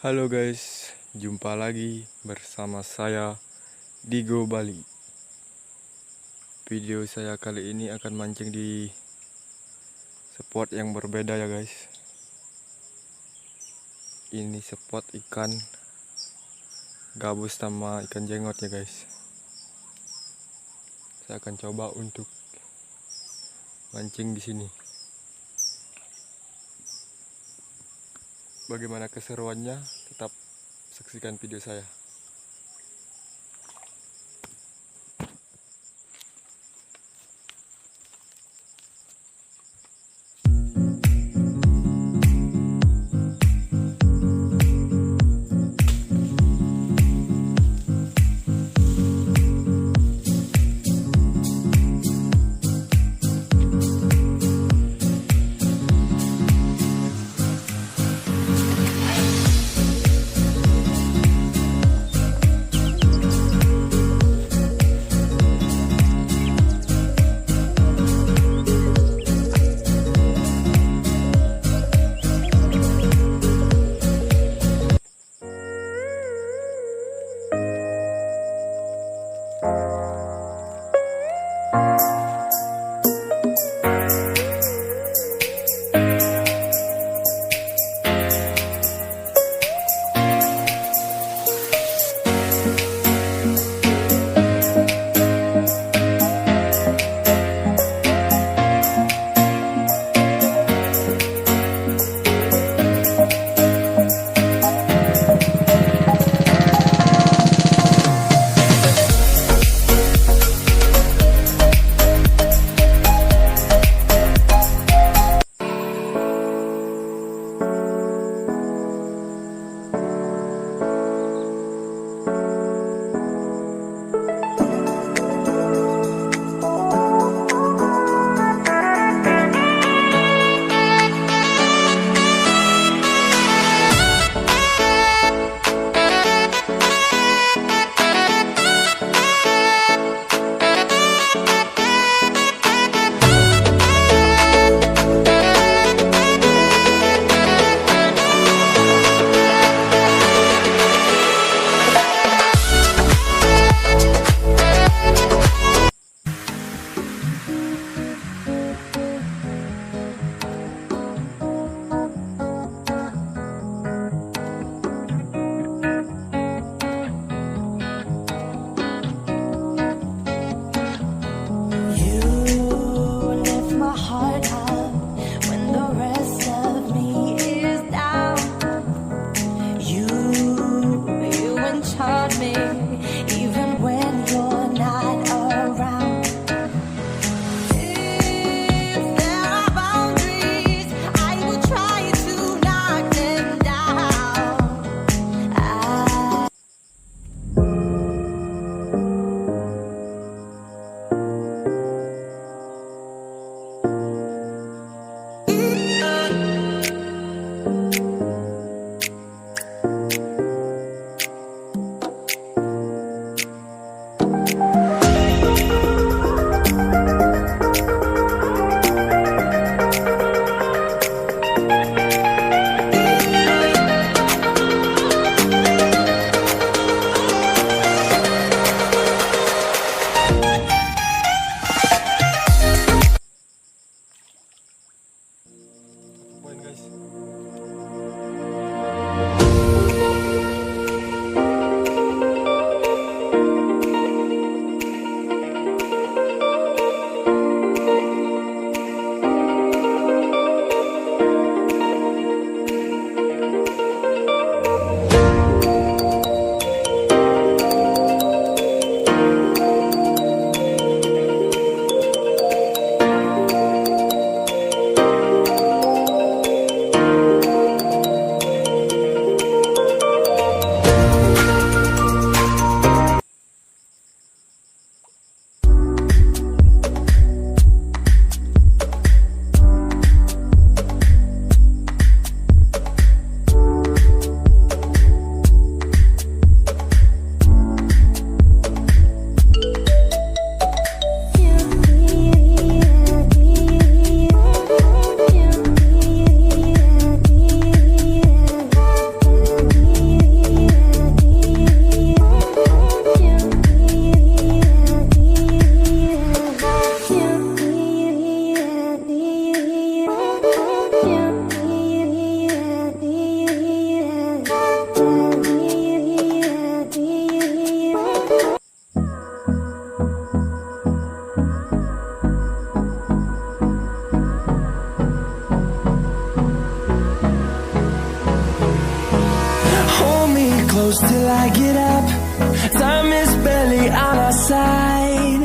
Halo guys, jumpa lagi bersama saya Digo Bali. Video saya kali ini akan mancing di spot yang berbeda ya guys. Ini spot ikan gabus sama ikan jengot ya guys. Saya akan coba untuk mancing di sini. Bagaimana keseruannya? Tetap saksikan video saya. close till I get up. Time is barely on our side.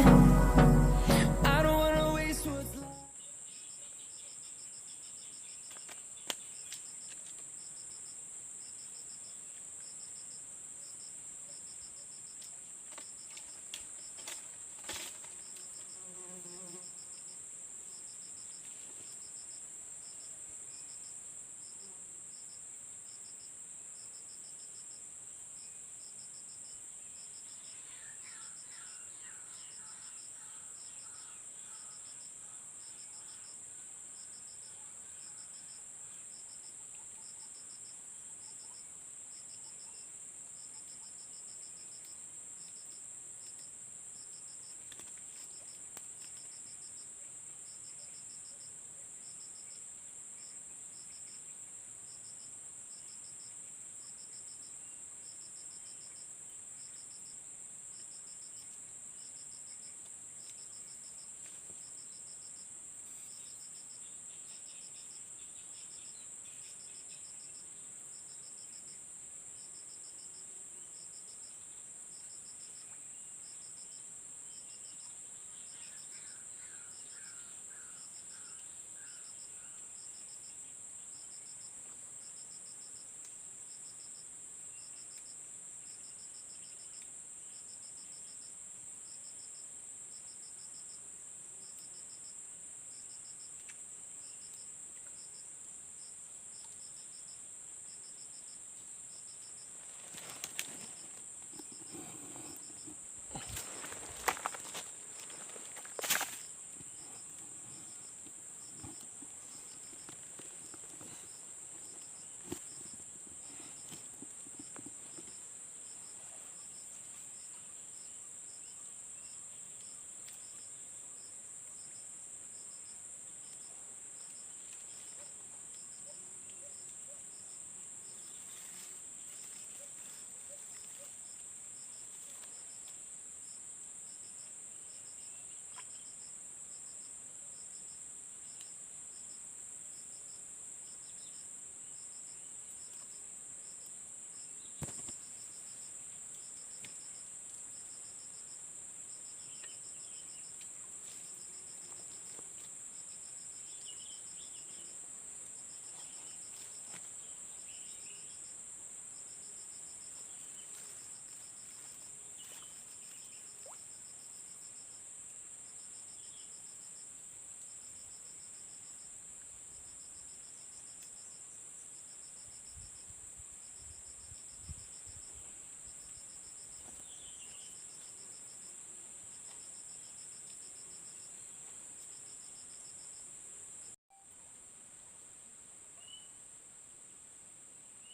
I don't wanna waste what's left.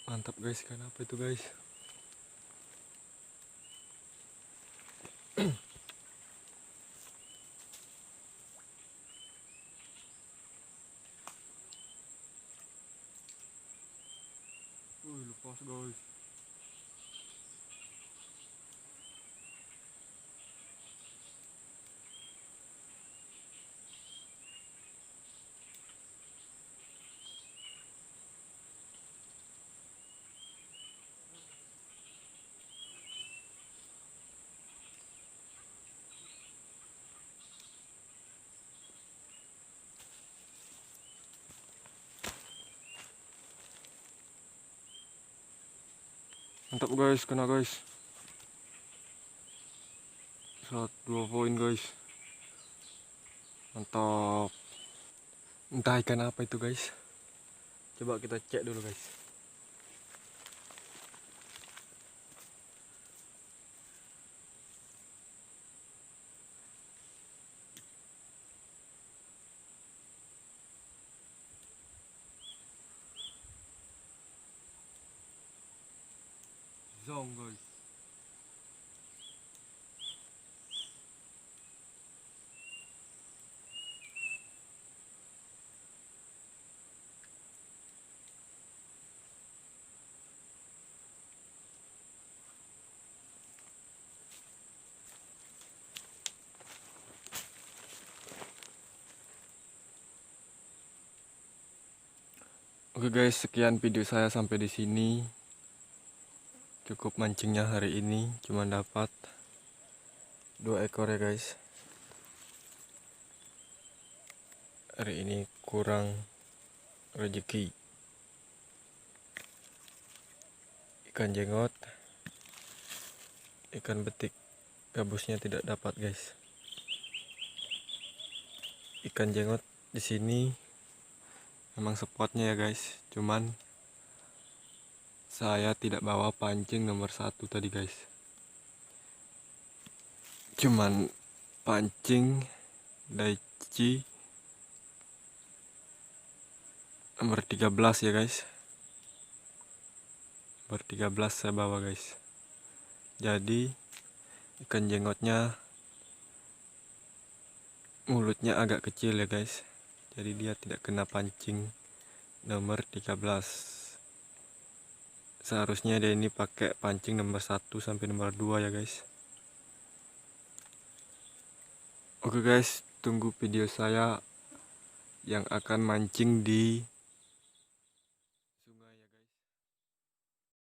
Mantap guys, kenapa itu guys? Wih, lepas guys. Mantap guys, kena guys. 2 poin guys. Mantap. Entah ikan apa itu guys. Coba kita cek dulu guys. Zong guys. Oke guys, sekian video saya sampai di sini. Cukup mancingnya hari ini cuma dapat 2 ekor ya guys. Hari ini kurang rezeki. Ikan jenggot, ikan betik, gabusnya tidak dapat guys. Ikan jenggot di sini memang spotnya ya guys, cuman saya tidak bawa pancing nomor 1 tadi guys. Cuman pancing Daichi nomor 13 ya guys. Nomor 13 saya bawa guys. Jadi ikan jenggotnya mulutnya agak kecil ya guys. Jadi dia tidak kena pancing nomor 13. Seharusnya dia ini pakai pancing nomor 1 sampai nomor 2 ya guys. Oke guys, tunggu video saya yang akan mancing di